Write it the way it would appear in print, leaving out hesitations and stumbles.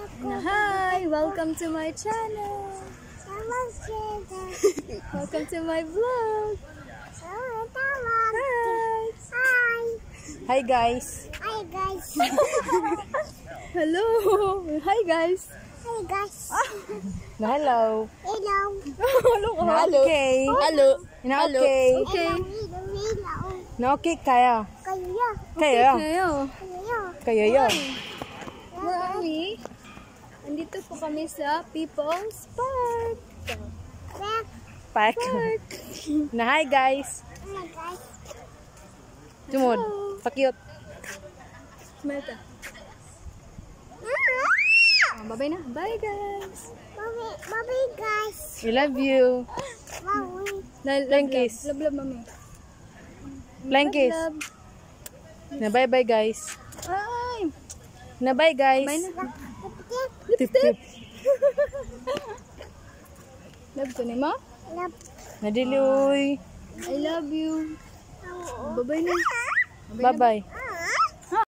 Hi! Welcome to my channel! Welcome to my vlog! Hi! Hi guys! Hi guys! Hello! Hi guys! Hi guys! Hello! Hello! Hello ka! Hello! Okay! Hello! Na okay! Okay! Hello! Na okay kaya? Kayo! Kaya? Kayo! Kayo! Kaya yun! Where are we? Andito po kami sa People's Park! Park! Na hi guys! Hi guys! Tumod! Pakyut! Smile ka! Bye-bye na! Bye guys! Bye guys! We love you! Bye! Flying kiss! Love, love, mami! Flying kiss! Love! Na bye bye guys! Ay! Na bye guys! Bye na! Tip tip! Love ko ni ma? Love! Nadiloy! I love you! Bye-bye na! Bye bye!